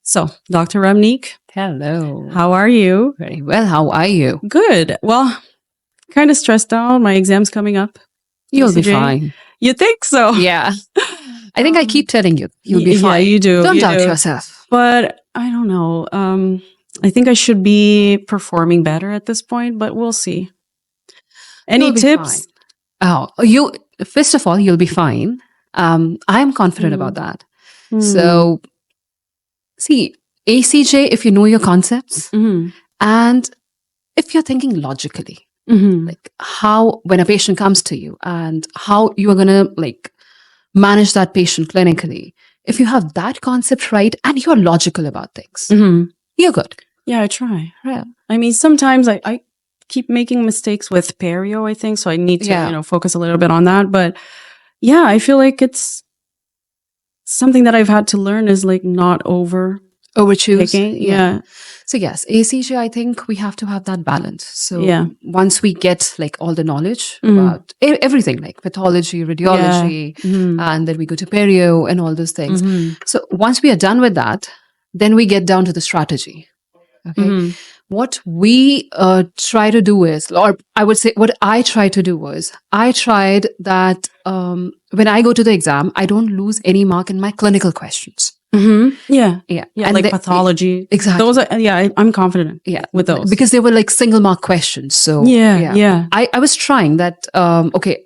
So, Dr. Ramneek, Hello. how are you? Very well. How are you? Good. Well, kind of stressed out. My exam's coming up. You'll be ACJ. fine. You think so? Yeah. I think I keep telling you, you'll be fine. Yeah, you do. Don't you doubt do. yourself. But I don't know. I think I should be performing better at this point, but we'll see. Any You'll be tips? fine. First of all, you'll be fine. I'm confident about that. So, see, ACJ, if you know your concepts and if you're thinking logically, like how, when a patient comes to you and how you are going to like manage that patient clinically, if you have that concept right and you're logical about things, you're good. Yeah, I try. Yeah. I mean, sometimes I keep making mistakes with perio, I think, so I need to, focus a little bit on that. But yeah, I feel like it's something that I've had to learn is like not overchoose. Yeah. So yes, ACJ, I think we have to have that balance. So once we get like all the knowledge about everything, like pathology, radiology, and then we go to perio and all those things. So once we are done with that, then we get down to the strategy. Okay. What we try to do is, or I would say what I try to do was, I tried that when I go to the exam, I don't lose any mark in my clinical questions. Yeah. And like pathology. Exactly. Those are, I'm confident with those. Because they were like single mark questions. So I was trying that, okay,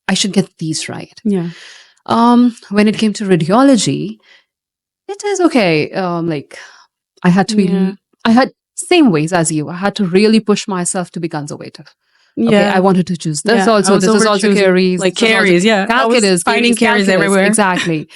I should get these right. Yeah. When it came to radiology, it is okay. Like I had to be, I had same ways as you. I had to really push myself to be conservative. Yeah. Okay, I wanted to choose this also. This is also caries. Like caries, Calculus. Finding caries everywhere. Exactly.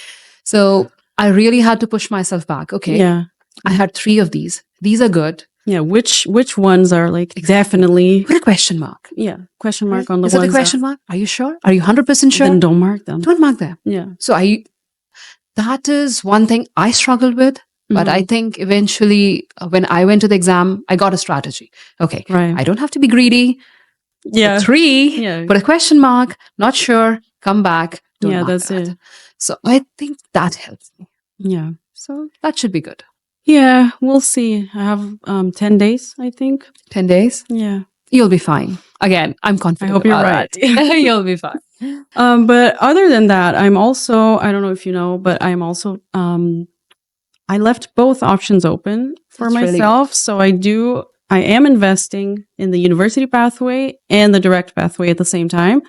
So I really had to push myself back. Okay. Yeah. I had 3 of these. These are good. Yeah. Which ones are like definitely. Put a question mark. Yeah. Question mark on the ones. Is it a question mark? Are you sure? Are you 100% sure? Then don't mark them. Don't mark them. Yeah. So that is one thing I struggled with. But I think eventually when I went to the exam, I got a strategy. Okay. Right. I don't have to be greedy. Yeah. 3. Put a question mark. Not sure. Come back. Don't mark that's that. it. So I think that helps me. Yeah. So that should be good. Yeah. We'll see. I have 10 days, I think. 10 days? Yeah. You'll be fine. Again, I'm confident. I hope you're right. You'll be fine. But other than that, I'm also, I don't know if you know, but I'm also, I left both options open for myself. Really so I am investing in the university pathway and the direct pathway at the same time.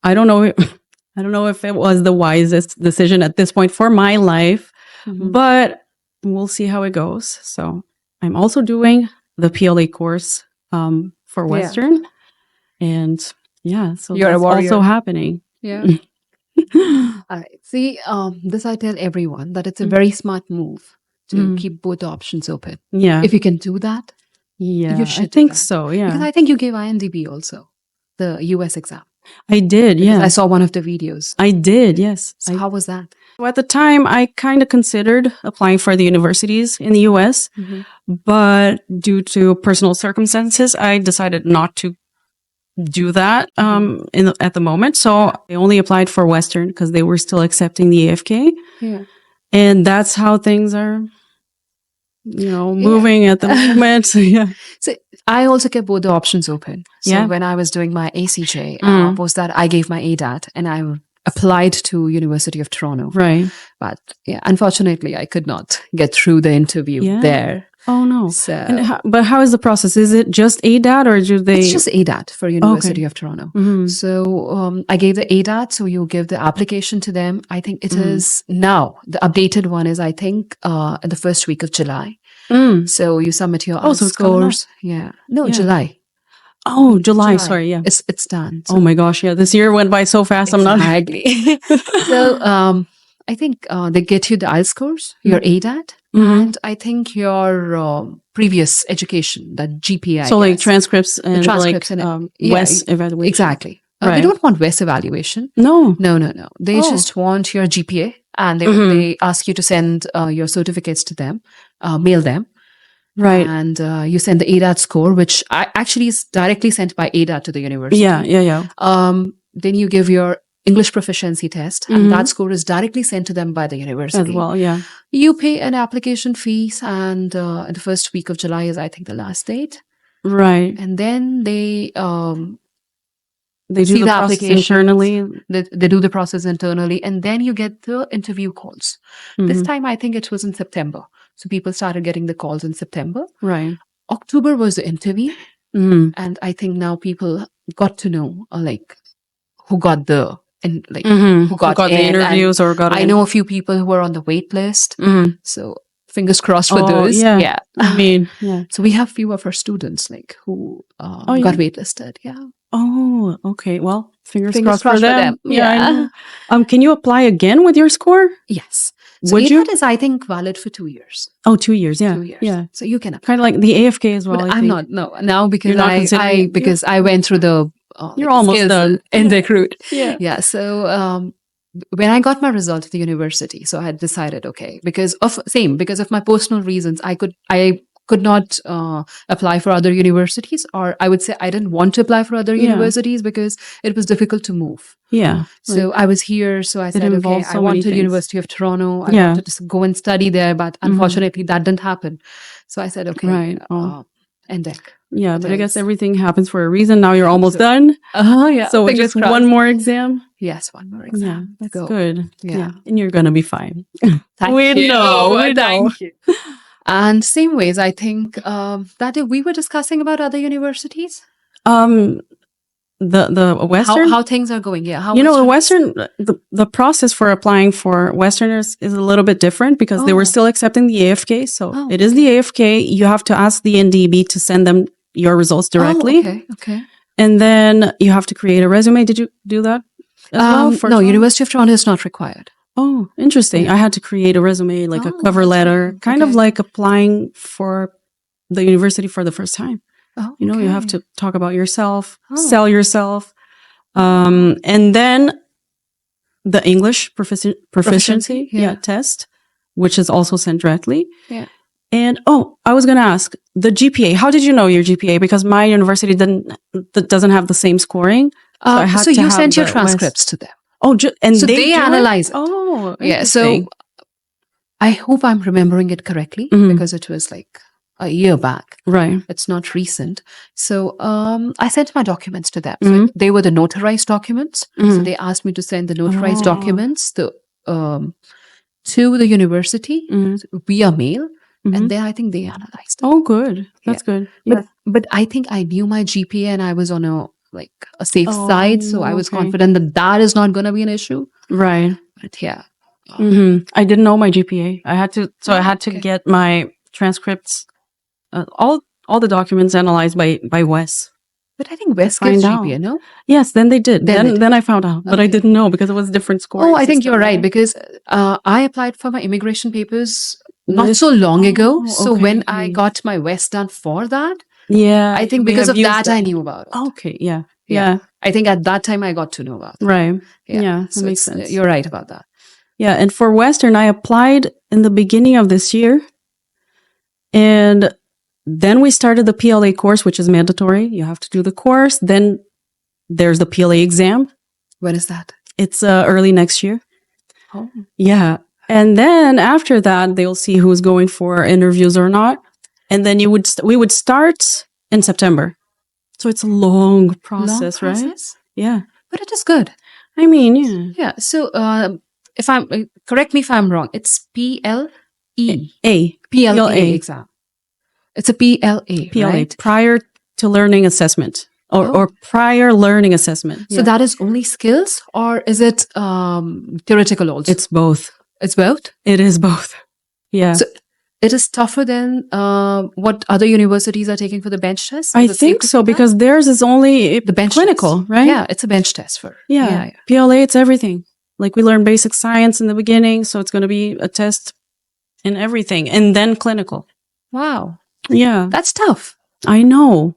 I don't know if it was the wisest decision at this point for my life, but we'll see how it goes. So I'm also doing the PLA course for Western. And so you're that's also happening. Yeah. All right. See, this I tell everyone that it's a very smart move to keep both options open. Yeah. If you can do that, you should. I think so. Yeah. Because I think you gave NDEB also, the US exam. I did. Yeah. I saw one of the videos. I did. Yes. So how was that? So at the time, I kind of considered applying for the universities in the US, but due to personal circumstances, I decided not to do that at the moment. So I only applied for Western because they were still accepting the AFK. Yeah. And that's how things are, moving at the moment. So I also kept both the options open. So when I was doing my ACJ, was that I gave my ADAT and I applied to University of Toronto. Right. But unfortunately, I could not get through the interview there. Oh, no. So, but how is the process? Is it just ADAT or do they? It's just ADAT for University of Toronto. So I gave the ADAT. So you give the application to them. I think it is now. The updated one is, I think, in the first week of July. So you submit your scores. Yeah. No, July. Oh, July. Sorry. Yeah. It's done. So. Oh my gosh. Yeah. This year went by so fast. Exactly. So I think they get you the IELTS scores, your ADAT, and I think your previous education, that GPA. So like transcripts and WES evaluation. Exactly. They don't want WES evaluation. No. They just want your GPA, and they ask you to send your certificates to them, mail them. Right. And you send the ADAT score, which actually is directly sent by ADAT to the university. Yeah. Then you give your English proficiency test, and that score is directly sent to them by the university. As well, yeah. You pay an application fees, and the first week of July is, I think, the last date. Right. And then they do see the process application internally. They do the process internally, and then you get the interview calls. This time, I think it was in September. So people started getting the calls in September. Right. October was the interview. And I think now people got to know, who got the, and like, who got the interviews or got I know a few people who were on the wait list. So fingers crossed for those. Yeah. I mean, yeah. So we have few of our students who got waitlisted. Yeah. Oh, okay. Well, fingers crossed for for them. Yeah. Can you apply again with your score? Yes. So Would you? ADAT is, I think, valid for 2 years. Oh, 2 years. Yeah. 2 years. Yeah. So you can apply. Kind of like the AFK as well. But I I'm think. not. No. Now because You're not considering- because I went through the You're almost skills done. NDEB route. Yeah. Yeah. So when I got my result at the university, so I had decided, okay, because of my personal reasons, I could not apply for other universities, or I would say I didn't want to apply for other universities because it was difficult to move. Yeah. So I was here, so I said, okay, involves I so many wanted things. University of Toronto. I Yeah. wanted to go and study there, but unfortunately that didn't happen. So I said, okay, Right. Oh. NDEB. Yeah, but I guess Yes. everything happens for a reason. Now you're almost done. Yeah. So Fingers just crossed. one more exam. Yes, one more Yeah, exam. that's Go. good. Yeah. And you're gonna be fine. Thank We you. know, we know. Thank you. And same ways, I think that day we were discussing about other universities. The Western. How things are going. Yeah. How The Western, the process for applying for Westerners is a little bit different because they were still accepting the AFK. So it is the AFK. You have to ask the NDEB to send them your results directly. Okay. And then you have to create a resume. Did you do that as well? No, Toronto? University of Toronto is not required. Oh, interesting. I had to create a resume, like a cover letter, kind of like applying for the university for the first time. Oh, You have to talk about yourself, sell yourself. And then the English proficiency test, which is also sent directly. Yeah. And I was going to ask the GPA. How did you know your GPA? Because my university doesn't have the same scoring. So you sent your transcripts to them. Oh, and so they analyze it. Oh, yeah. So I hope I'm remembering it correctly because it was like a year back. Right. It's not recent. So I sent my documents to them. So they were the notarized documents. So they asked me to send the notarized documents to the university via mail. And then I think they analyzed it. Oh, good. That's good. Yeah. But I think I knew my GPA and I was on a safe side. So I was confident that is not going to be an issue. Right. But yeah. I didn't know my GPA. I had to get my transcripts, all the documents analyzed by Wes. But I think Wes gets GPA, no? Yes, then they did. Then I found out, but I didn't know because it was a different score. Oh, I think you're right because I applied for my immigration papers not so long ago. So when I got my Wes done for that, I think because of that I knew about it. Okay, yeah. I think at that time I got to know about it. Right. Yeah, that makes sense. You're right about that. Yeah, and for Western, I applied in the beginning of this year. And then we started the PLA course, which is mandatory. You have to do the course. Then there's the PLA exam. When is that? It's early next year. Oh. Yeah. And then after that, they'll see who's going for interviews or not. And then we would start in September. So it's a long process, right? Yeah. But it is good. I mean, yeah. Yeah. So if I'm correct me if I'm wrong, it's PLA exam. It's a PLA, right? Prior to learning assessment or prior learning assessment. So that is only skills or is it theoretical also? It's both. It's both? It is both. Yeah. So it is tougher than what other universities are taking for the bench test? I think so because theirs is only the bench clinical, test. right? Yeah, it's a bench test for. Yeah. PLA, it's everything. Like we learn basic science in the beginning, so it's going to be a test in everything and then clinical. Wow. Yeah. That's tough. I know.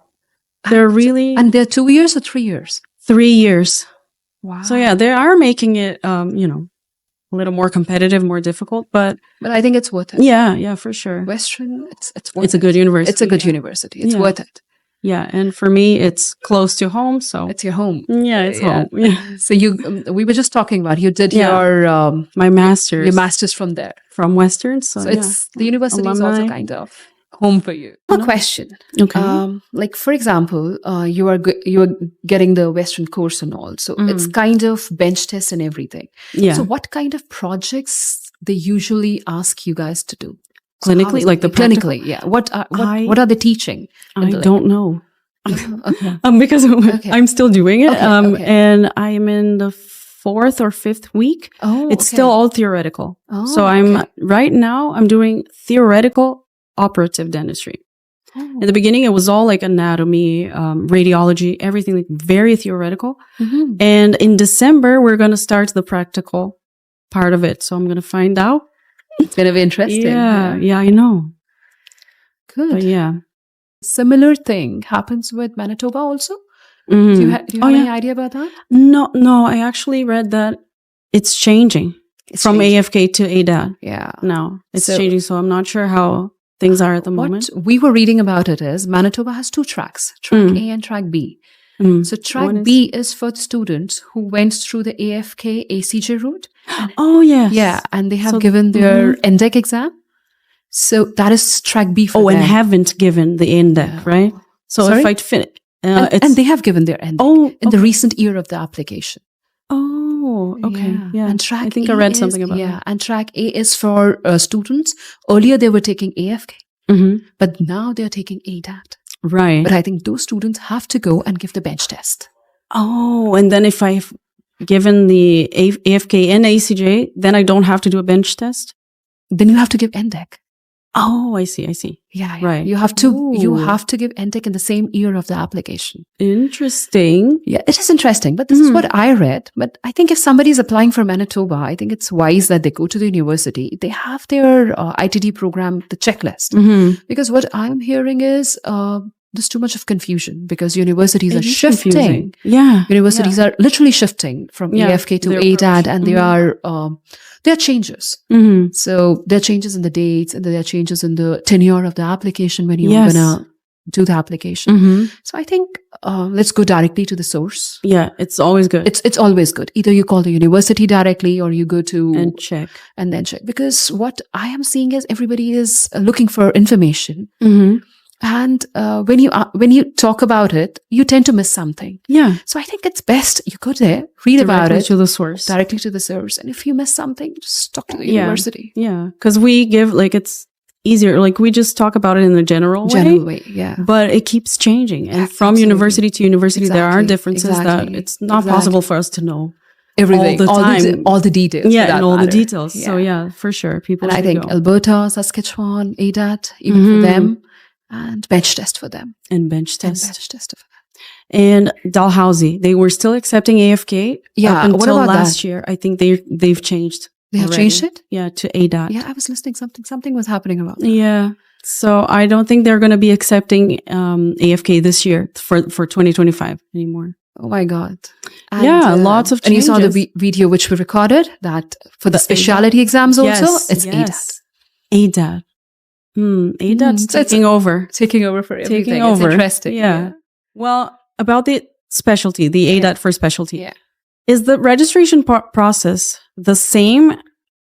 They're really... And they're 2 years or 3 years? 3 years. Wow. So yeah, they are making it, a little more competitive, more difficult, but I think it's worth it. Yeah, for sure. Western, it's worth it. It's a good university. It's a good university. It's worth it. Yeah. And for me, it's close to home. So It's your home. yeah, it's home. Yeah. So we were just talking about, you did my master's. your master's from there. From Western. So, it's the university is also Alumni. kind of home for you. A question. Okay. Like for example, you are getting the Western course and all. So it's kind of bench test and everything. Yeah. So what kind of projects they usually ask you guys to do? Clinically, like the practical? clinically, yeah. What are they teaching? I don't know. Okay. Because I'm still doing it. Okay. And I am in the 4th or 5th week. Oh, it's still all theoretical. Oh, so right now I'm doing theoretical operative dentistry. Oh. In the beginning, it was all like anatomy, radiology, everything like very theoretical. Mm-hmm. And in December, we're going to start the practical part of it. So I'm going to find out. It's going to be interesting. Yeah, I know. Good. But yeah. Similar thing happens with Manitoba also? Mm-hmm. Do you have any idea about that? No, I actually read that it's changing from AFK to ADAT. Yeah. No, it's changing. So I'm not sure how things are at the moment. What we were reading about it is Manitoba has 2 tracks, track A and track B. So track B is for the students who went through the AFK ACJ route. Oh, yes. Yeah, and they have given their NDEB exam. So that is track B for them. And haven't given the NDEB, right? So Sorry? if I finish... and they have given their NDEB in the recent year of the application. Oh, okay. Yeah. And track I think A I read something about that. Yeah, and track A is for students. Earlier they were taking AFK, but now they're taking ADAT. Right. But I think those students have to go and give the bench test. Oh, and then if I've given the AFK and ACJ, then I don't have to do a bench test? Then you have to give NDEB. Oh, I see. Yeah. Right. You have to give NDEB in the same year of the application. Interesting. Yeah, it is interesting. But this is what I read. But I think if somebody is applying for Manitoba, I think it's wise that they go to the university. They have their ITD program, the checklist. Because what I'm hearing is there's too much of confusion because universities are shifting. Confusing. Yeah. Universities are literally shifting from AFK to ADAT, and there are changes. So there are changes in the dates, and there are changes in the tenure of the application when you're going to do the application. So I think let's go directly to the source. Yeah, it's always good. It's always good. Either you call the university directly or you go to and check. And then check. Because what I am seeing is everybody is looking for information. And when you talk about it, you tend to miss something. Yeah. So I think it's best you go there, read about it. To the source. Directly to the source. And if you miss something, just talk to the university. Yeah. Because we give, it's easier. We just talk about it in the general way. Yeah. But it keeps changing. And from university to university, there are differences that it's not possible for us to know. Everything, all the time. All the details. Yeah, and all the details. Yeah. So yeah, for sure. People and I think Alberta, Saskatchewan, ADAT, even for them. And bench test for them. And bench test. And bench test for them. And Dalhousie, they were still accepting AFK up until last year. I think they've changed. They have changed it? Yeah, to ADAT. Yeah, I was listening. Something was happening about that. Yeah. So I don't think they're going to be accepting AFK this year for 2025 anymore. Oh my God. And, lots of changes. And you saw the video which we recorded, that for the specialty exams also, it's ADAT. ADAT. ADAT's taking over. Taking over for everything. Taking over. It's interesting. Yeah. Well, about the specialty, the ADAT for specialty. Yeah. Is the registration process the same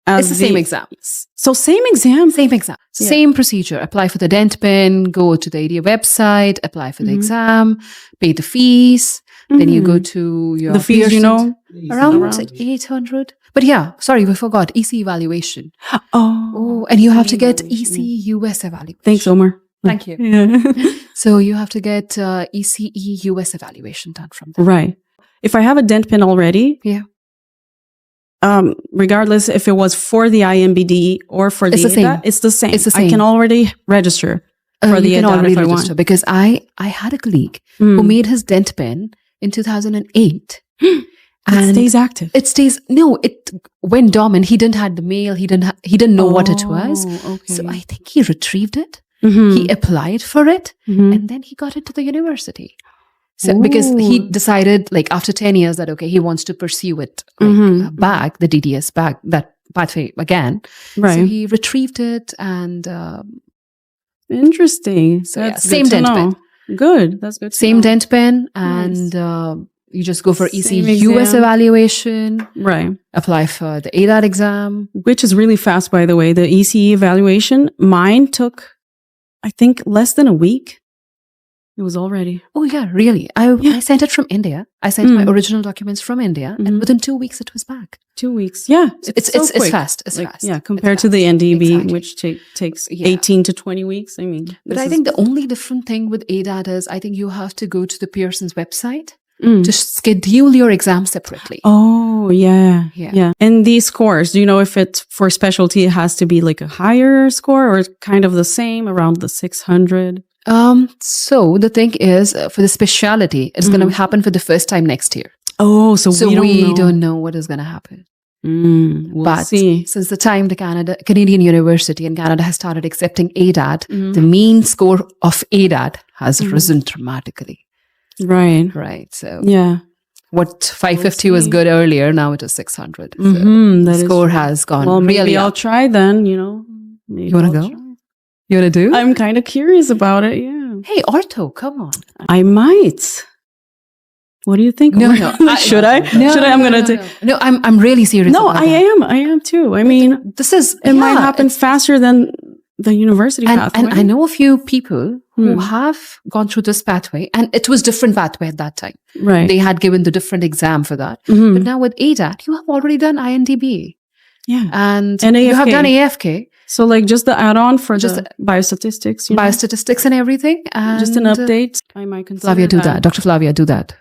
as it's the same exam? So same exam? Same exam. Yeah. Same procedure. Apply for the dent pen, go to the ADA website, apply for the exam, pay the fees. Then you go to your... The fees, around 800. But yeah, sorry, we forgot. EC evaluation. Oh, and you have to get EC US evaluation. Thanks, Omar. Thank you. Yeah. So you have to get ECE US evaluation done from them. Right. If I have a dent pin already, regardless if it was for the IMBD or for the ADAT, it's the same. It's the same. I can already register for the ADAT if I want. Because I had a colleague who made his dent pin in 2008. And it stays active. It stays. No, it went dormant. He didn't have the mail. He didn't know what it was. Okay. So I think he retrieved it. He applied for it, and then he got into the university. So because he decided, after 10 years, that he wants to pursue it back, the DDS back, that pathway again. Right. So he retrieved it, and interesting. so same dent pin. Good. That's good. Same dent pen, and you just go for Same ECUS exam. evaluation. Right. Apply for the ADAT exam. Which is really fast, by the way. The ECE evaluation, mine took, I think, less than a week. It was all ready. Oh, yeah, really? I sent it from India. I sent my original documents from India, and within 2 weeks it was back. 2 weeks. Yeah. It's fast. It's fast. Yeah, compared to the NDEB, Exactly. which takes 18 to 20 weeks. I mean, But I think the only different thing with ADAT is I think you have to go to the Pearson's website to schedule your exam separately. Oh, yeah. Yeah. Yeah. And these scores, do you know if it's for specialty, it has to be like a higher score or kind of the same, around the 600? So the thing is, for the specialty, it's going to happen for the first time next year. Oh, so we don't know what is going to happen. We'll But see. since the time the Canadian University in Canada has started accepting ADAT, the mean score of ADAT has risen dramatically. Right. Right. So Yeah. what 550 was good earlier, now it is 600. So That the is score true. has gone Well, maybe really I'll up. try then, you know. Maybe You want to I'll go? try. You want to do? I'm kind of curious about it. Yeah. Hey, ortho, come on. I might. What do you think? No. Should I? No, Should I? I'm no, going no, to no. take. No, I'm really serious. No, about I that. am. I am too. I mean, This is it might happen faster than the university pathway. And I know a few people who have gone through this pathway, and it was different pathway at that time. Right. They had given the different exam for that. But now with ADAT, you have already done INDB. Yeah. And And you have AFK. done AFK, So like just the add-on for Just the biostatistics. You know? biostatistics and everything. And Just an update. I might consider Flavia, do that. Dr. Flavia, do that.